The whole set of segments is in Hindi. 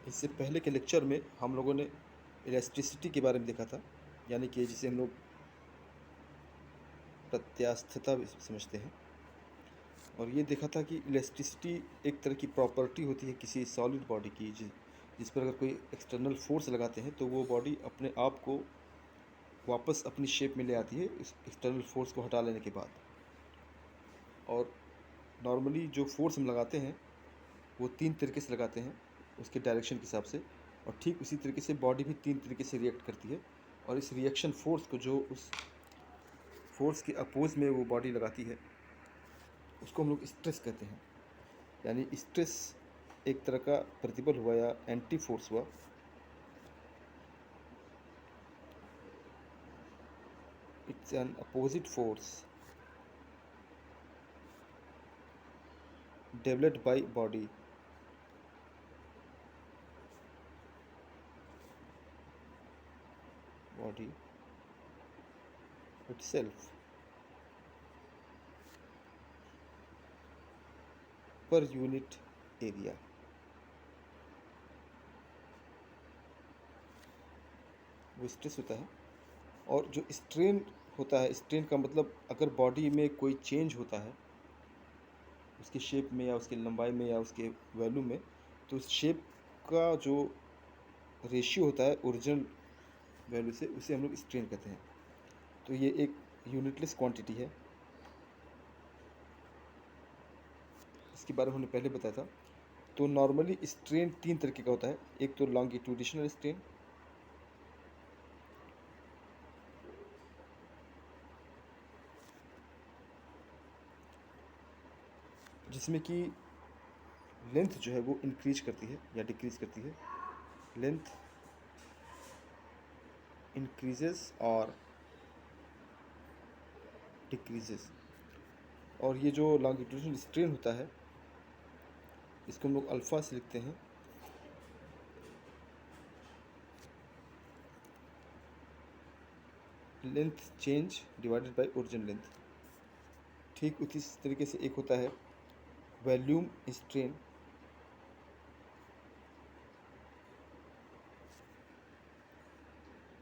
इससे पहले के लेक्चर में हम लोगों ने इलास्टिसिटी के बारे में देखा था, यानी कि जिसे हम लोग प्रत्यास्थता भी समझते हैं। और ये देखा था कि इलास्टिसिटी एक तरह की प्रॉपर्टी होती है किसी सॉलिड बॉडी की, जिस पर अगर कोई एक्सटर्नल फोर्स लगाते हैं तो वो बॉडी अपने आप को वापस अपनी शेप में ले आती है इस एक्सटर्नल फोर्स को हटा लेने के बाद। और नॉर्मली जो फोर्स हम लगाते हैं वो 3 तरीके से लगाते हैं उसके डायरेक्शन के हिसाब से, और ठीक उसी तरीके से बॉडी भी 3 तरीके से रिएक्ट करती है। और इस रिएक्शन फोर्स को जो उस फोर्स के अपोज में वो बॉडी लगाती है उसको हम लोग स्ट्रेस कहते हैं। यानी स्ट्रेस एक तरह का प्रतिबल हुआ या एंटी फोर्स हुआ। It's an opposite force developed by body itself per unit area। वो स्ट्रेस होता है। और जो स्ट्रेन होता है, स्ट्रेन का मतलब अगर बॉडी में कोई चेंज होता है उसकी शेप में या उसकी लंबाई में या उसके वैल्यू में, तो उस शेप का जो रेशियो होता है ओरिजिनल वैल्यू से, उसे हम लोग स्ट्रेन कहते हैं। तो ये एक यूनिटलेस क्वांटिटी है, इसके बारे में हमने पहले बताया था। तो नॉर्मली स्ट्रेन 3 तरीके का होता है। एक तो लॉन्गिट्यूडिशनल स्ट्रेन, जिसमें कि लेंथ जो है वो इंक्रीज करती है या डिक्रीज करती है। लेंथ इंक्रीजेस और डिक्रीजेस। और ये जो लॉन्गिट्यूडिनल स्ट्रेन होता है इसको हम लोग अल्फ़ा से लिखते हैं। Length change divided by original length. ठीक उसी तरीके से एक होता है वॉल्यूम स्ट्रेन,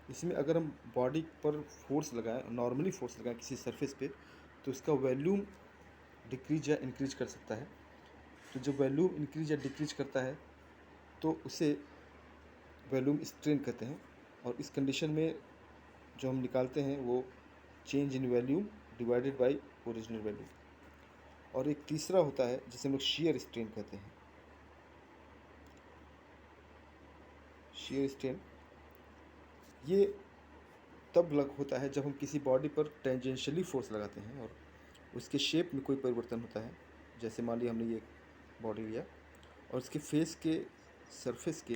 इसमें अगर हम बॉडी पर फोर्स लगाएं, नॉर्मली फोर्स लगाएं किसी सरफेस पे, तो उसका वॉल्यूम डिक्रीज या इंक्रीज कर सकता है। तो जब वॉल्यूम इंक्रीज या डिक्रीज करता है तो उसे वॉल्यूम स्ट्रेन कहते हैं। और इस कंडीशन में जो हम निकालते हैं वो change in volume divided by original value. और एक तीसरा होता है जिसे हम लोग शियर स्ट्रेन कहते हैं। शियर स्ट्रेन ये तब होता है जब हम किसी बॉडी पर टेंजेंशियली फोर्स लगाते हैं और उसके शेप में कोई परिवर्तन होता है। जैसे मान लिया हमने ये बॉडी लिया और उसके फेस के सरफेस के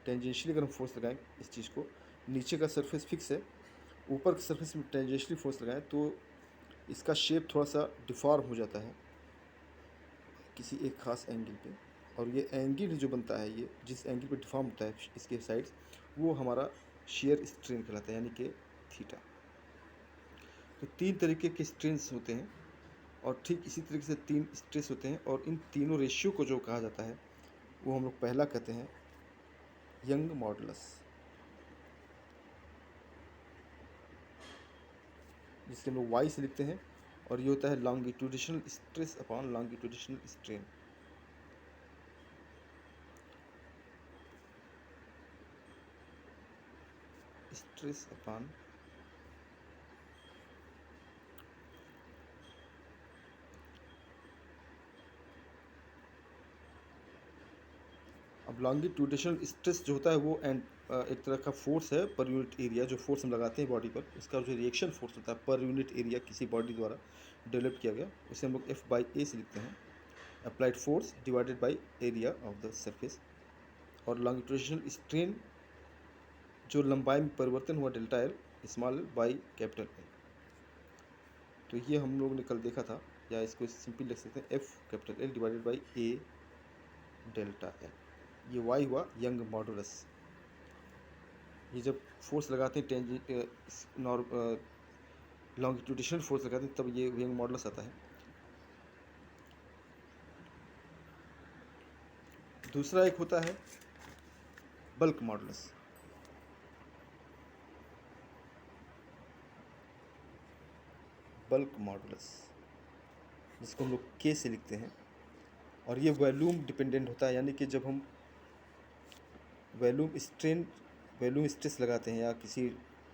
टेंजेंशियली अगर हम फोर्स लगाएं इस चीज़ को, नीचे का सरफेस फिक्स है, ऊपर के सरफेस में टेंजेंशियली फोर्स लगाएं तो इसका शेप थोड़ा सा डिफॉर्म हो जाता है किसी एक ख़ास एंगल पे। और ये एंगल जो बनता है, ये जिस एंगल पे डिफॉर्म होता है इसके साइड्स, वो हमारा शियर स्ट्रेन कहलाता है, यानी कि थीटा। तो 3 तरीके के स्ट्रेन्स होते हैं और ठीक इसी तरीके से 3 स्ट्रेस होते हैं। और इन तीनों रेशियो को जो कहा जाता है वो हम लोग पहला कहते हैं यंग मॉडुलस, जिसके हम लोग वाई से लिखते हैं। और ये होता है longitudinal stress upon longitudinal strain. Stress upon अब लॉन्गिट्यूडिशनल स्ट्रेस जो होता है वो एक तरह का फोर्स है पर यूनिट एरिया। जो फोर्स हम लगाते हैं बॉडी पर, उसका जो रिएक्शन फोर्स होता है पर यूनिट एरिया किसी बॉडी द्वारा डेवलप किया गया, उसे हम लोग F बाई ए से लिखते हैं। Applied force divided by area of the surface. और लॉन्गिट्यूडिशनल स्ट्रेन जो लंबाई में परिवर्तन हुआ delta L small by capital L. तो ये हम लोग ने कल देखा था, या इसको सिंपल लिख सकते हैं F capital L divided by A delta L. ये वाई हुआ यंग मॉडुलस। ये जब फोर्स लगाते हैं लॉन्गिट्यूडिशनल फोर्स लगाते हैं तब ये यंग मॉडुलस आता है। दूसरा एक होता है बल्क मॉडुलस। बल्क मॉडुलस जिसको हम लोग के से लिखते हैं, और ये वॉल्यूम डिपेंडेंट होता है, यानी कि जब हम वॉल्यूम स्ट्रेस लगाते हैं या किसी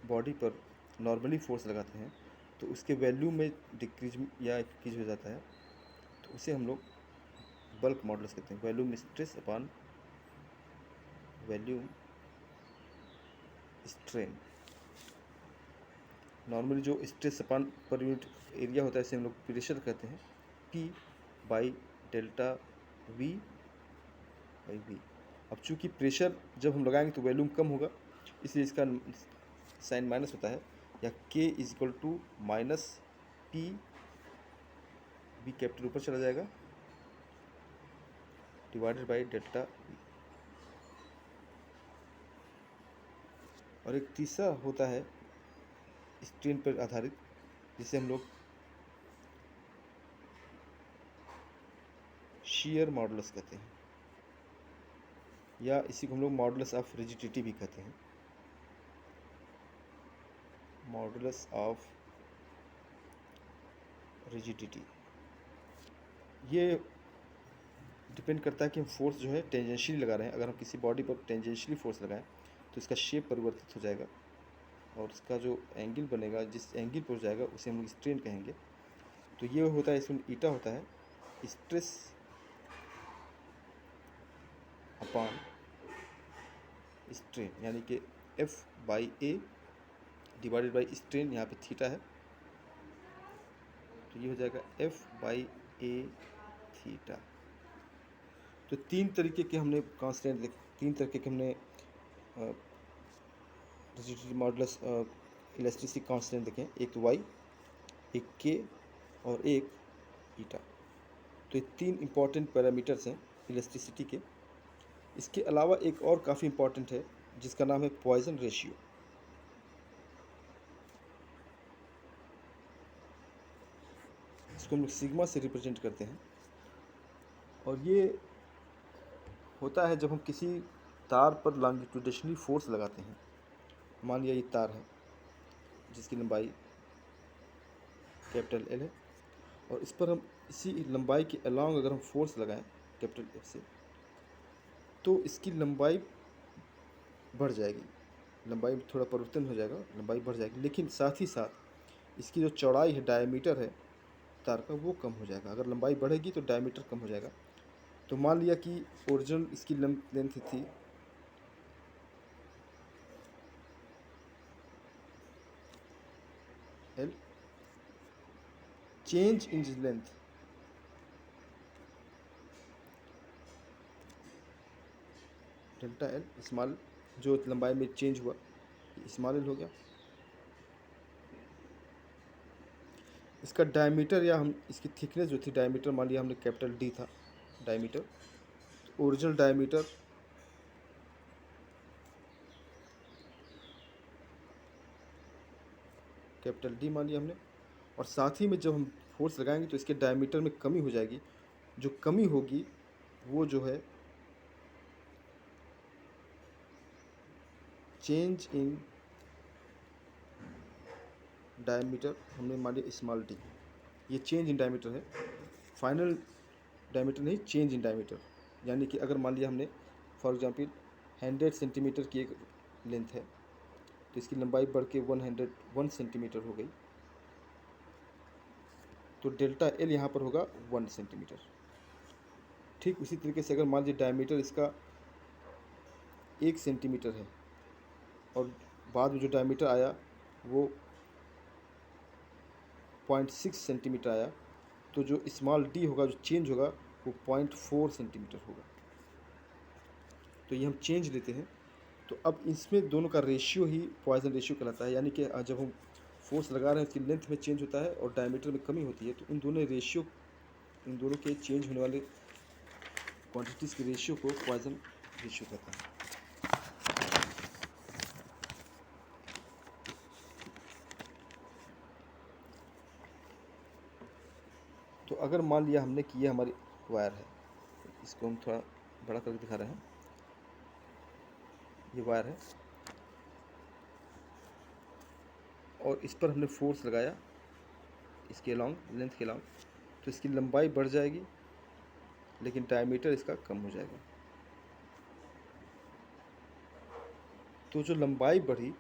बॉडी पर नॉर्मली फोर्स लगाते हैं तो उसके वॉल्यूम में डिक्रीज या इंक्रीज हो जाता है, तो उसे हम लोग बल्क मॉडुलस कहते हैं। Volume stress upon volume strain. Normally जो stress upon per unit area होता है इसे हम लोग प्रेशर कहते हैं, P by delta V by V। अब चूंकि प्रेशर जब हम लगाएंगे तो वॉल्यूम कम होगा, इसलिए इसका साइन माइनस होता है, या K is equal to minus P, V capital ऊपर चला जाएगा, डिवाइडेड बाई डेल्टा V। और एक तीसरा होता है स्ट्रेन पर आधारित, जिसे हम लोग शियर मॉडुलस कहते हैं, या इसी को हम लोग मॉडुलस ऑफ रिजिडिटी भी कहते हैं। मॉडुलस ऑफ रिजिडिटी ये डिपेंड करता है कि हम फोर्स जो है टेंजेंशियली लगा रहे हैं। अगर हम किसी बॉडी पर टेंजेंशियली फोर्स लगाएं तो इसका शेप परिवर्तित हो जाएगा, और इसका जो एंगल बनेगा, जिस एंगल पर जाएगा उसे हम लोग स्ट्रेन कहेंगे। तो ये होता है, इसमें ईटा होता है स्ट्रेस अपॉन स्ट्रेन, यानी कि F by A divided by strain, यहाँ पे थीटा है, तो ये हो जाएगा F बाई ए थीटा। तो तीन तरीके के हमने कांस्टेंट तीन तरीके के हमने रिजिडिटी मॉडुलस इलास्टिसिटी कांस्टेंट देखें, एक तो y, एक k और एक ईटा। तो ये तीन इंपॉर्टेंट पैरामीटर्स हैं इलास्टिसिटी के। इसके अलावा एक और काफ़ी इंपॉर्टेंट है जिसका नाम है पॉइसन रेशियो। इसको हम लोग सिग्मा से रिप्रेजेंट करते हैं, और ये होता है जब हम किसी तार पर लॉन्गिट्यूडिनली फोर्स लगाते हैं। मान लिया ये तार है जिसकी लंबाई कैपिटल L है, और इस पर हम इसी लंबाई के अलॉन्ग अगर हम फोर्स लगाएं कैपिटल F से, तो इसकी लंबाई बढ़ जाएगी, लंबाई में थोड़ा परिवर्तन हो जाएगा, लंबाई बढ़ जाएगी, लेकिन साथ ही साथ इसकी जो चौड़ाई है, डायमीटर है तार का, वो कम हो जाएगा। अगर लंबाई बढ़ेगी तो डायमीटर कम हो जाएगा। तो मान लिया कि ओरिजिनल इसकी लेंथ थी L, change in length delta L, small जो लंबाई में चेंज हुआ स्मॉल l हो गया। इसका डायमीटर या हम इसकी थिकनेस जो थी, डायमीटर मान लिया हमने कैपिटल D था diameter, original diameter capital D मान लिया हमने, और साथ ही में जब हम फोर्स लगाएंगे तो इसके डायमीटर में कमी हो जाएगी। जो कमी होगी वो जो है चेंज इन डायमीटर, हमने मान लिया स्मॉल d, ये चेंज इन डायमीटर है, फाइनल डायमीटर नहीं, चेंज इन डायमीटर। यानी कि अगर मान लिया हमने फॉर एग्जांपल 100 सेंटीमीटर की एक लेंथ है, तो इसकी लंबाई बढ़ के 101 सेंटीमीटर हो गई, तो डेल्टा L यहाँ पर होगा 1 सेंटीमीटर। ठीक उसी तरीके से अगर मान लीजिए डायमीटर इसका 1 सेंटीमीटर है, और बाद में जो डायमीटर आया वो 0.6 सेंटीमीटर आया, तो जो स्मॉल d होगा, जो चेंज होगा, वो 0.4 सेंटीमीटर होगा। तो ये हम चेंज लेते हैं। तो अब इसमें दोनों का रेशियो ही पॉइसन रेशियो कहलाता है, यानी कि जब हम फोर्स लगा रहे हैं उसकी लेंथ में चेंज होता है और डायमीटर में कमी होती है, तो इन दोनों के चेंज होने वाले क्वांटिटीज़ के रेशियो को पॉइसन रेशियो कहता है। तो अगर मान लिया हमने कि ये हमारी वायर है, इसको हम थोड़ा बड़ा करके दिखा रहे हैं, ये वायर है और इस पर हमने फोर्स लगाया इसके अलॉन्ग, लेंथ के अलॉन्ग, तो इसकी लंबाई बढ़ जाएगी लेकिन डायमीटर इसका कम हो जाएगा। तो जो लंबाई बढ़ी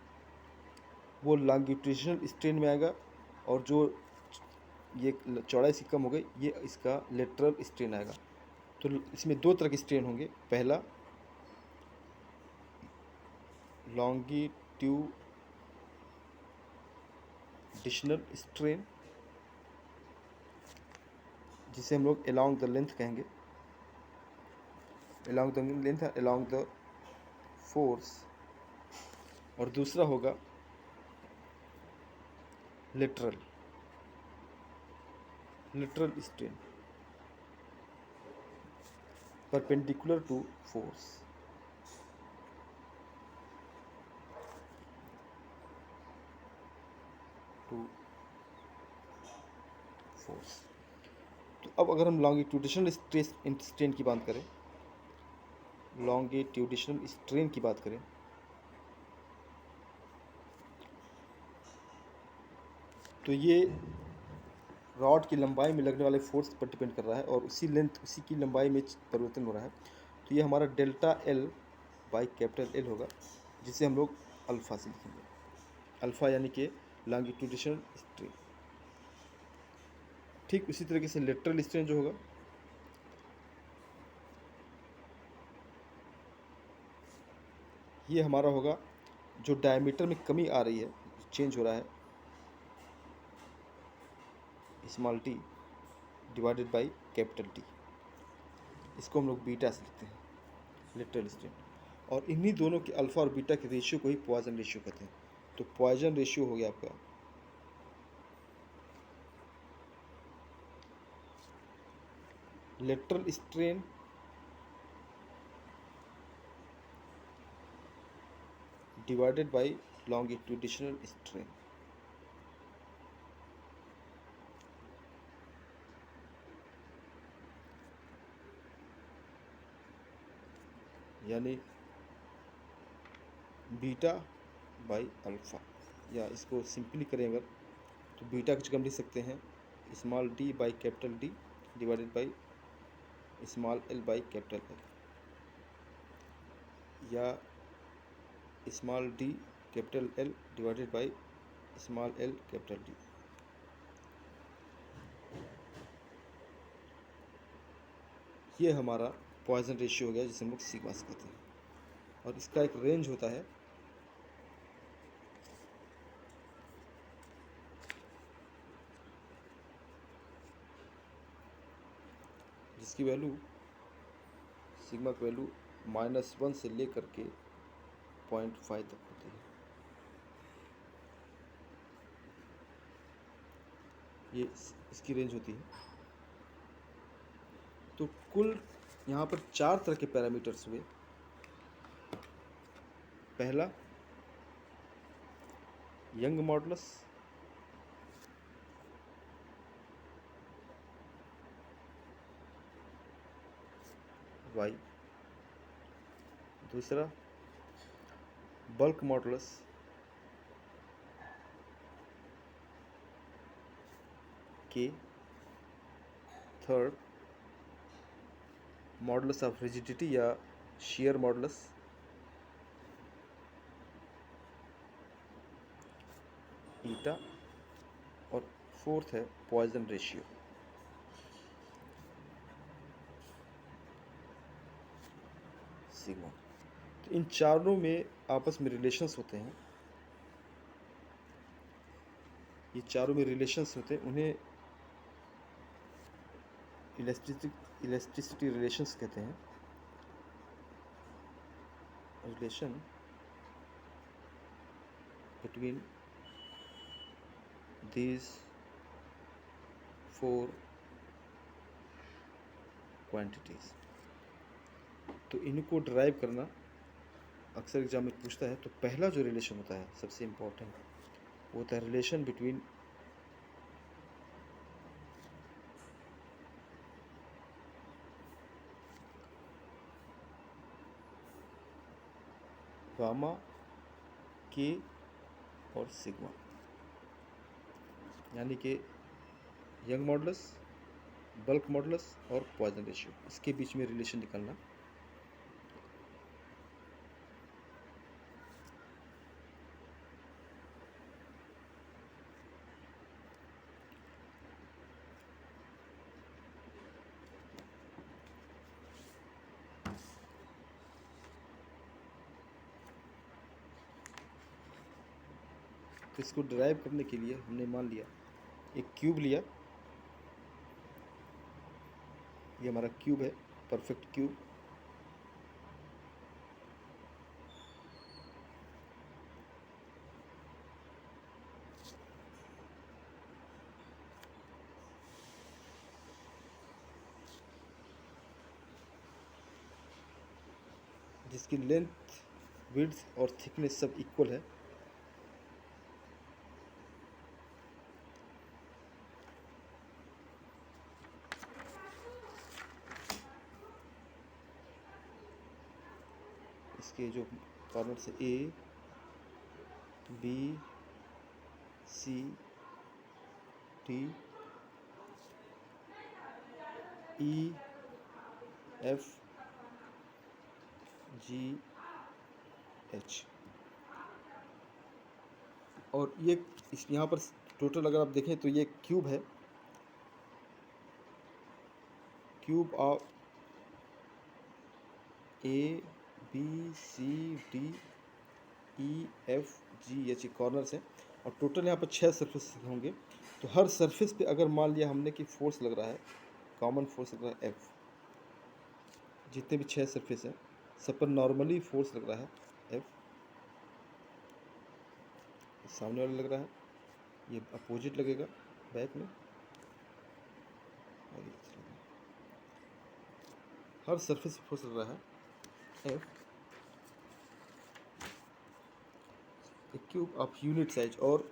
वो लॉन्गिट्यूडिनल स्ट्रेन में आएगा और जो ये चौड़ाई इसकी कम हो गई ये इसका लेटरल स्ट्रेन आएगा। तो इसमें दो तरह के स्ट्रेन होंगे। पहला लॉन्गिट्यूडिनल स्ट्रेन, जिसे हम लोग अलोंग द लेंथ कहेंगे, along the length, along the force. और दूसरा होगा lateral strain, perpendicular to force. तो अब अगर हम लॉन्गिट्यूडिनल स्ट्रेन की बात करें, लॉन्गिट्यूडिनल स्ट्रेन की बात करें, तो ये रॉड की लंबाई में लगने वाले फोर्स पर डिपेंड कर रहा है और उसी की लंबाई में परिवर्तन हो रहा है। तो ये हमारा delta L by capital L होगा, जिसे हम लोग अल्फ़ा से लिखेंगे। अल्फ़ा यानी कि लॉन्गिट्यूडिनल स्ट्रेन। ठीक उसी तरीके से लेटरल स्ट्रेन जो होगा, ये हमारा होगा जो डायमीटर में कमी आ रही है, चेंज हो रहा है, small T divided by capital T. इसको हम लोग बीटा से लिखते हैं, लेटरल स्ट्रेन। और इन्हीं दोनों के अल्फ़ा और बीटा के रेशियो को ही पॉइजन रेशियो कहते हैं। तो पॉइजन रेशियो हो गया आपका lateral strain divided by longitudinal strain. यानी बीटा बाई अल्फ़ा, या इसको सिंपली करें अगर तो बीटा की जगह हम लिख सकते हैं small D by capital D divided by small L by capital L, या small D capital L divided by small L capital D. ये हमारा पॉइजन रेशियो हो गया, जिसे हम लोग सिग्मा से कहते हैं। और इसका एक रेंज होता है जिसकी वैल्यू, सिग्मा की वैल्यू -1 से लेकर के 0.5 तक होती है। ये इसकी रेंज होती है। तो कुल यहाँ पर 4 तरह के पैरामीटर्स हुए। पहला यंग मॉडुलस, वाई। दूसरा बल्क मॉडुलस, के। थर्ड मॉडुलस ऑफ रिजिडिटी या शियर मॉडुलस, ईटा। और फोर्थ है पॉइजन रेशियो, सिग्मा। तो इन चारों में आपस में रिलेशंस होते हैं। ये चारों में रिलेशंस होते हैं, उन्हें इलास्टिसिटी रिलेशंस कहते हैं। Relation between these 4 quantities. तो इनको ड्राइव करना अक्सर एग्जाम में पूछता है। तो पहला जो रिलेशन होता है सबसे इम्पोर्टेंट, वो होता है रिलेशन बिटवीन गामा, के और सिग्मा, यानी कि यंग मॉडुलस, बल्क मॉडुलस और पॉइजन रेशियो, इसके बीच में रिलेशन निकालना। तो इसको डिराइव करने के लिए हमने मान लिया एक क्यूब लिया, ये हमारा क्यूब है, परफेक्ट क्यूब। जिसकी लेंथ, विड्थ और थिकनेस सब इक्वल है। इसके जो कॉर्नर से ए, B, C, D, E, F, G, H, और ये इस यहाँ पर टोटल अगर आप देखें तो ये क्यूब है, cube of A, B, C, D, E, F, G, H corners हैं, और टोटल यहाँ पर 6 सरफेस होंगे। तो हर सरफेस पे अगर मान लिया हमने कि फोर्स लग रहा है, कॉमन फोर्स लग रहा है एफ, जितने भी 6 सरफेस हैं सब पर नॉर्मली फोर्स लग रहा है एफ। सामने वाला लग रहा है, ये अपोजिट लगेगा बैक में, और ये हर सरफेस पे फोर्स लग रहा है F. A cube of unit size और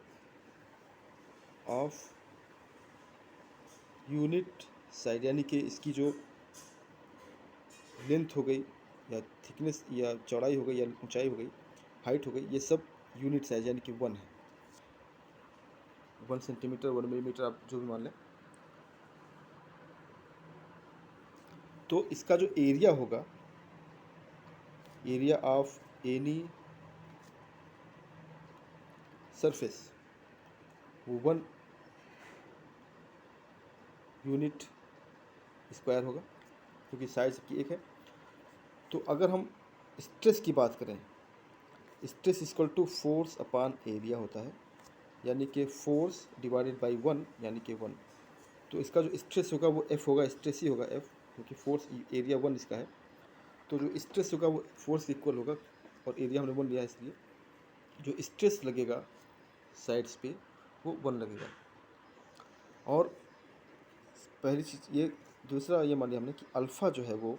ऑफ यूनिट साइड, यानी कि इसकी जो लेंथ हो गई या थिकनेस या चौड़ाई हो गई या ऊंचाई हो गई, हाइट हो गई, ये सब यूनिट साइज यानी कि 1 है। 1 सेंटीमीटर, 1 मिलीमीटर, आप जो भी मान लें। तो इसका जो एरिया होगा, एरिया ऑफ एनी सरफेस, वो 1 यूनिट स्क्वायर होगा, क्योंकि साइज की एक है। तो अगर हम स्ट्रेस की बात करें, stress equal to force upon area होता है, यानी कि फोर्स डिवाइडेड बाई 1 यानी कि 1। तो इसका जो स्ट्रेस होगा वो एफ होगा, स्ट्रेस ही होगा एफ, क्योंकि फोर्स एरिया 1 इसका है। तो जो स्ट्रेस होगा वो फोर्स इक्वल होगा, और एरिया हमने 1 लिया है, इसलिए जो स्ट्रेस लगेगा साइड्स पे वो 1 लगेगा। और पहली चीज़ ये, दूसरा ये मान लिया हमने कि अल्फ़ा जो है वो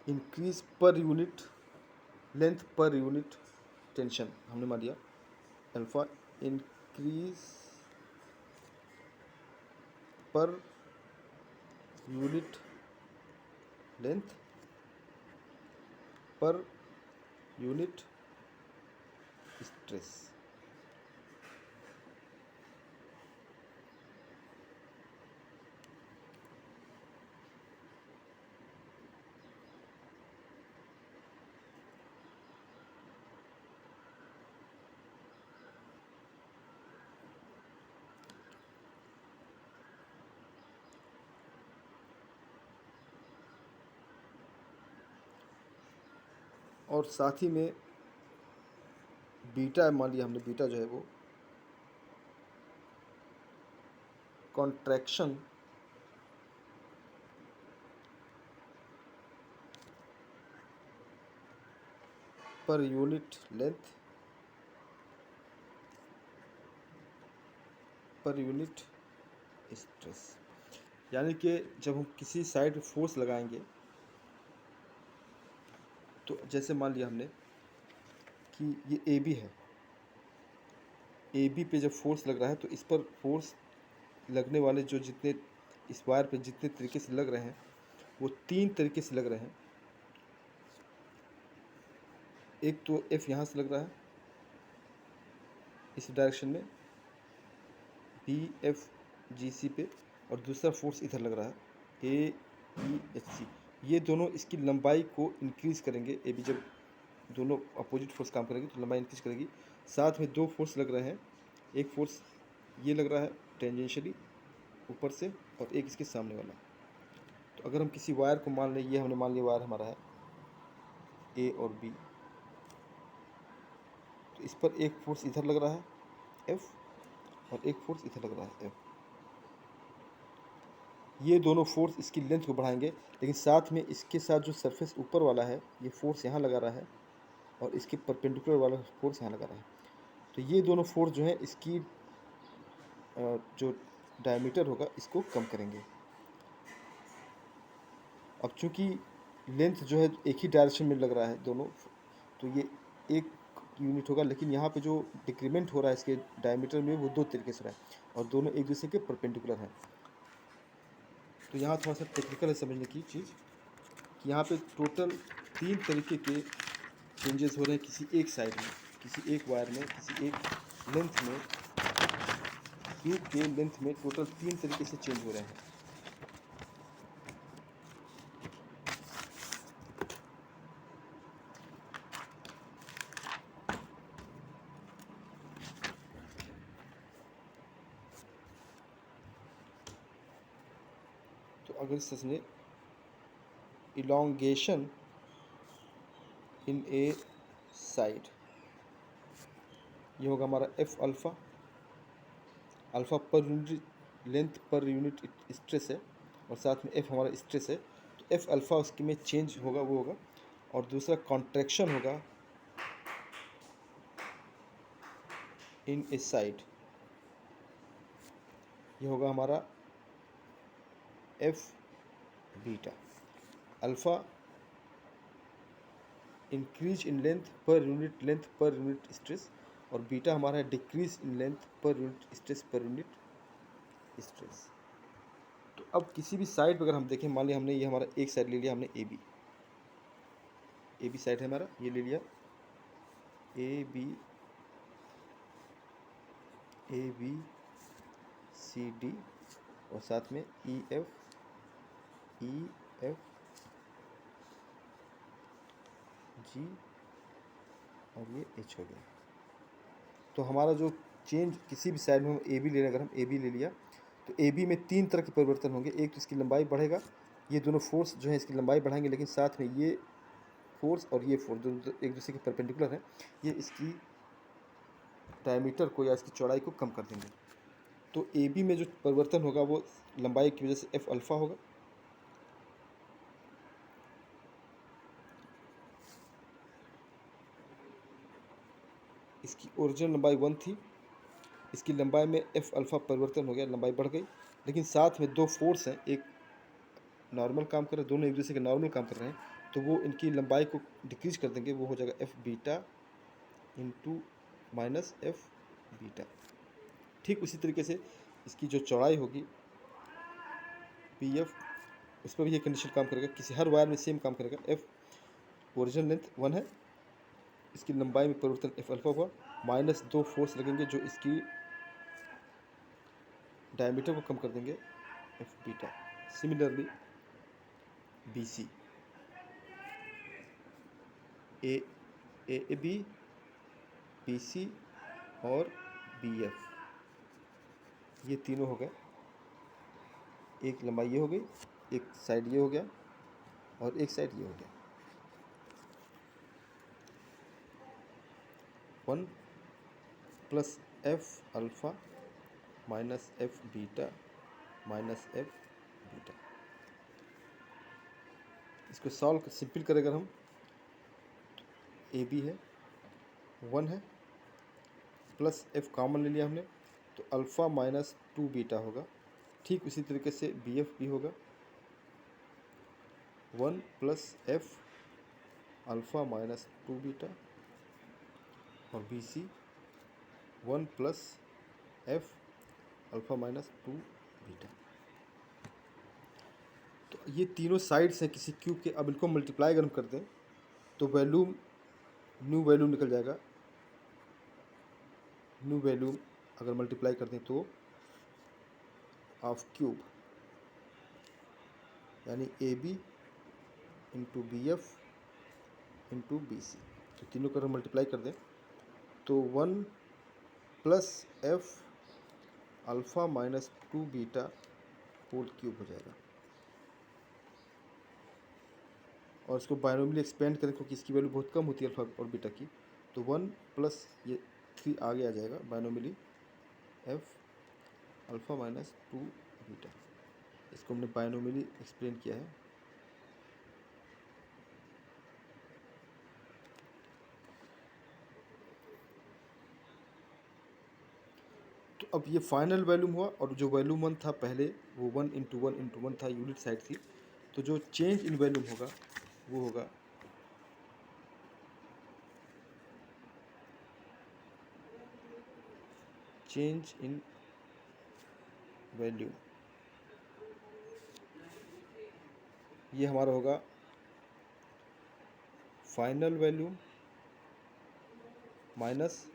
increase per unit length per unit tension, हमने मान लिया alpha increase per unit length per unit stress. और साथ ही में बीटा मान लिया हमने, बीटा जो है वो contraction per unit length per unit stress, यानी कि जब हम किसी साइड पे फोर्स लगाएंगे, तो जैसे मान लिया हमने कि ये ए बी है, ए बी पे जब फोर्स लग रहा है तो इस पर फोर्स लगने वाले जो जितने इस वायर पे जितने तरीके से लग रहे हैं वो 3 तरीके से लग रहे हैं। एक तो एफ यहाँ से लग रहा है इस डायरेक्शन में बी एफ जी सी पे, और दूसरा फोर्स इधर लग रहा है ए ई एच सी। ये दोनों इसकी लंबाई को इंक्रीज करेंगे। ए बी जब दोनों अपोजिट फोर्स काम करेंगे तो लंबाई इंक्रीज करेगी। साथ में दो फोर्स लग रहे हैं, एक फोर्स ये लग रहा है टेंजेंशियली ऊपर से, और एक इसके सामने वाला। तो अगर हम किसी वायर को मान लें, ये हमने मान लिया वायर हमारा है ए और बी, तो इस पर एक फोर्स इधर लग रहा है एफ, और एक फोर्स इधर लग रहा है एफ। ये दोनों फोर्स इसकी लेंथ को बढ़ाएंगे, लेकिन साथ में इसके साथ जो सरफेस ऊपर वाला है ये फोर्स यहाँ लगा रहा है, और इसके परपेंडिकुलर वाला फोर्स यहाँ लगा रहा है। तो ये दोनों फोर्स जो है इसकी जो डायमीटर होगा इसको कम करेंगे। अब चूंकि लेंथ जो है एक ही डायरेक्शन में लग रहा है दोनों, तो ये एक यूनिट होगा, लेकिन यहाँ पे जो डिक्रीमेंट हो रहा है इसके डायमीटर में वो दो तरीके से रहा है, और दोनों एक दूसरे के परपेंडिकुलर हैं। तो यहाँ थोड़ा सा टेक्निकल है समझने की चीज़ कि यहाँ पे टोटल 3 तरीके के चेंजेस हो रहे हैं किसी एक साइड में, किसी एक वायर में, किसी एक लेंथ में, ट्यूब के लेंथ में टोटल 3 तरीके से चेंज हो रहे हैं। तो अगर समझे इलोंगेशन इन ए साइड, ये होगा हमारा F alpha. Alpha per unit length per unit stress है, और साथ में एफ हमारा स्ट्रेस है। तो एफ अल्फ़ा उसके में चेंज होगा वो होगा, और दूसरा कॉन्ट्रैक्शन होगा इन ए साइड, ये होगा हमारा F beta. Alpha increase in length per unit stress, और बीटा हमारा है decrease in length per unit stress per unit stress. तो अब किसी भी साइड पर अगर हम देखें, मान लिया हमने ये हमारा एक साइड ले लिया हमने ए बी साइड है हमारा, ये ले लिया ए बी सी डी, और साथ में ई एफ जी, और ये एच हो गया। तो हमारा जो चेंज किसी भी साइड में हम ए बी ले रहे, अगर हम ए बी ले लिया तो ए बी में 3 तरह के परिवर्तन होंगे। एक तो इसकी लंबाई बढ़ेगा, ये दोनों फोर्स जो है इसकी लंबाई बढ़ाएंगे, लेकिन साथ में ये फोर्स और ये फोर्स जो एक दूसरे के परपेंडिकुलर है, ये इसकी डायमीटर को या इसकी चौड़ाई को कम कर देंगे। तो ए बी में जो परिवर्तन होगा वो लंबाई की वजह से एफ अल्फ़ा होगा, इसकी ओरिजिनल लंबाई 1 थी, इसकी लंबाई में एफ अल्फ़ा परिवर्तन हो गया, लंबाई बढ़ गई। लेकिन साथ में दो फोर्स हैं, एक नॉर्मल काम कर रहे हैं, दोनों एक दूसरे के नॉर्मल काम कर रहे हैं, तो वो इनकी लंबाई को डिक्रीज कर देंगे, वो हो जाएगा F beta into minus F beta. ठीक उसी तरीके से इसकी जो चौड़ाई होगी पी एफ, उस पर भी ये कंडीशन काम करेगा, किसी हर वायर में सेम काम करेगा। एफ ओरिजिनल लेंथ 1 है, इसकी लंबाई में परिवर्तन एफ अल्फ़ा हुआ, माइनस दो फोर्स लगेंगे जो इसकी डायमीटर को कम कर देंगे F beta. Similarly B C A B C और बी एफ, ये तीनों हो गए। एक लंबाई ये हो गई, एक साइड ये हो गया, और एक साइड ये हो गया। 1 plus F alpha minus F beta minus F beta. इसको सॉल्व सिंपल करें अगर हम, ए बी है 1 है, प्लस एफ कॉमन ले लिया हमने, तो अल्फ़ा माइनस 2 बीटा होगा। ठीक उसी तरीके से बी एफ भी होगा 1 plus F alpha minus 2 beta, और B C 1 plus F alpha minus 2 beta. तो ये तीनों साइड्स हैं किसी क्यूब के। अब इनको मल्टीप्लाई अगर हम कर दें तो वॉल्यूम न्यू वैल्यू निकल जाएगा। न्यू वैल्यू अगर मल्टीप्लाई कर दें तो हाफ क्यूब यानी A B into B F into B C, तो तीनों का अगर मल्टीप्लाई कर दें तो 1 plus F alpha minus 2 beta whole cube हो जाएगा। और इसको बायनोमियली एक्सपेंड करें क्योंकि इसकी वैल्यू बहुत कम होती है अल्फ़ा और बीटा की, तो 1 प्लस ये 3 आगे आ जाएगा बायनोमियली एफ अल्फ़ा माइनस 2 बीटा। इसको हमने बायनोमियली एक्सप्लेन किया है। तो अब ये फाइनल वैल्यूम हुआ, और जो वैल्यूम 1 था पहले वो 1 इंटू 1 इंटू 1 था, यूनिट साइड थी। तो जो चेंज इन वैल्यूम होगा वो होगा चेंज इन वैल्यूम। ये हमारा होगा final volume minus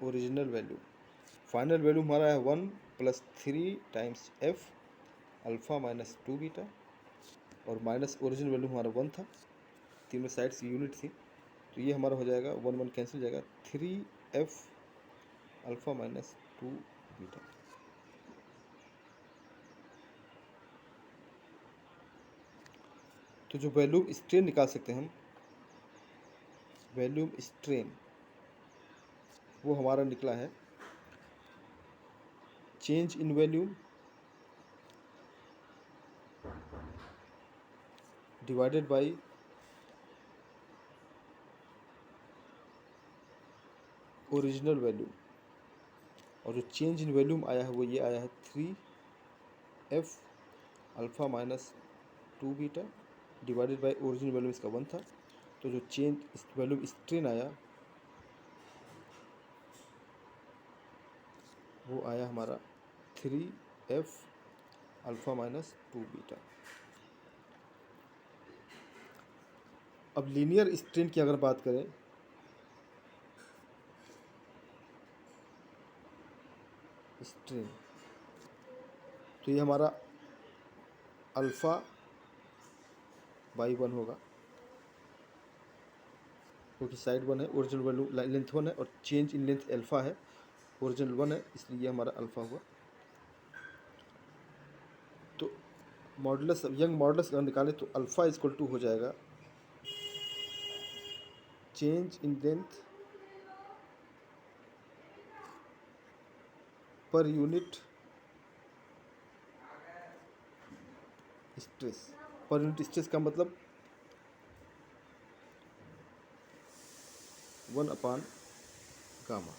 original value. Final value हमारा है 1 plus 3 times F alpha minus 2 beta, और माइनस ओरिजिनल वैल्यू हमारा 1 था, तीनों साइड्स यूनिट थी। तो ये हमारा हो जाएगा 1 1 कैंसिल हो जाएगा, 3 एफ अल्फ़ा माइनस 2 बीटा। तो जो वैल्यूम स्ट्रेन निकाल सकते हैं हम, वैल्यूम स्ट्रेन वो हमारा निकला है change in volume divided by original value. और जो चेंज इन वैल्यूम आया है वो ये आया है 3 F alpha minus 2 beta divided by original volume, इसका 1 था। तो जो चेंज वैल्यूम स्ट्रेन आया वो आया हमारा 3 एफ अल्फ़ा माइनस 2 बीटा। अब लीनियर स्ट्रेन की अगर बात करें, स्ट्रेन तो ये हमारा अल्फ़ा बाई 1 होगा, क्योंकि साइड 1 है, ओरिजिनल वैल्यू लेंथ 1 है, और चेंज इन लेंथ अल्फ़ा है, ओरिजिनल 1 है, इसलिए ये हमारा अल्फ़ा हुआ। तो मॉडुलस यंग मॉडुलस अगर निकालें तो अल्फ़ा इक्वल टू हो जाएगा change in length per unit stress. Per unit stress का मतलब 1 upon gamma,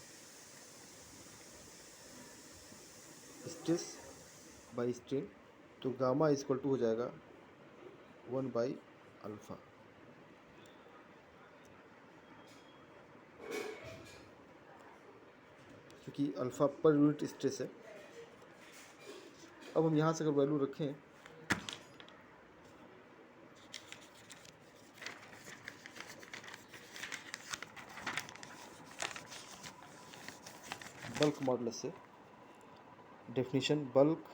stress by strain. तो गामा इक्वल टू हो जाएगा 1 बाई अल्फ़ा। क्योंकि अल्फ़ा पर यूनिट स्ट्रेस है। अब हम यहाँ से अगर वैल्यू रखें बल्क मॉडुलस से, डेफिनेशन बल्क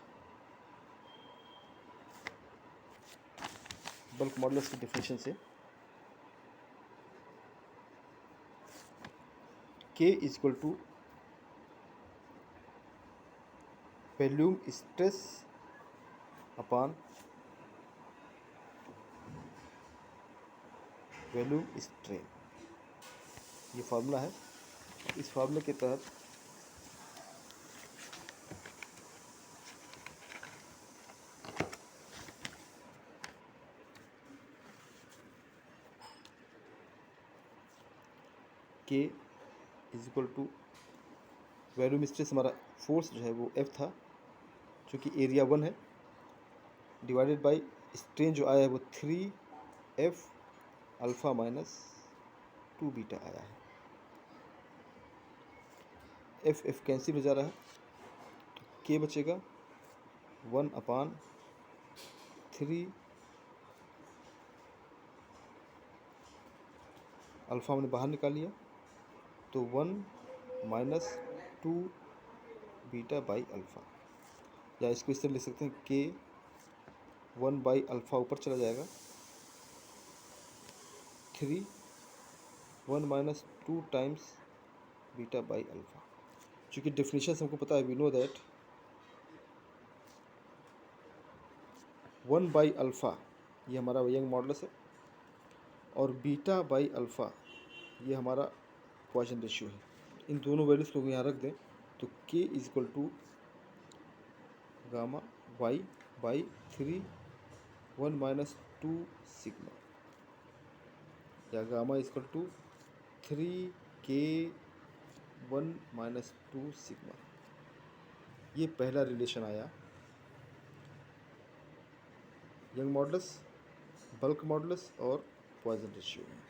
मॉडुलस की डेफिनेशन से, K equal to volume stress upon volume strain, ये फार्मूला है। इस फार्मूले के तहत K is equal to volume stress, हमारा फोर्स जो है वो F था, चूँकि एरिया 1 है, डिवाइडेड बाय स्ट्रेन जो आया है वो 3 एफ अल्फ़ा माइनस 2 बीटा आया है। एफ एफ कैंसिल हो जा रहा है, तो के बचेगा 1 अपान 3 अल्फ़ा हमने बाहर निकाल लिया, तो 1 माइनस 2 बीटा बाई अल्फ़ा, या इसको इस तरह लिख सकते हैं के 1 बाई अल्फ़ा ऊपर चला जाएगा, 3 1 minus 2 times beta by alpha. चूँकि डेफिनेशन हमको पता है, we know that 1 by alpha ये हमारा यंग मॉडुलस है, और बीटा बाई अल्फ़ा ये हमारा पॉइसन रेशियो है। इन दोनों वैल्यूज़ को यहाँ रख दें तो k is equal to gamma y by 3 1 minus 2 sigma, या gamma is equal to 3k 1 minus 2 sigma. ये पहला रिलेशन आया यंग मॉडुलस, बल्क मॉडुलस और पॉइसन रेशियो में।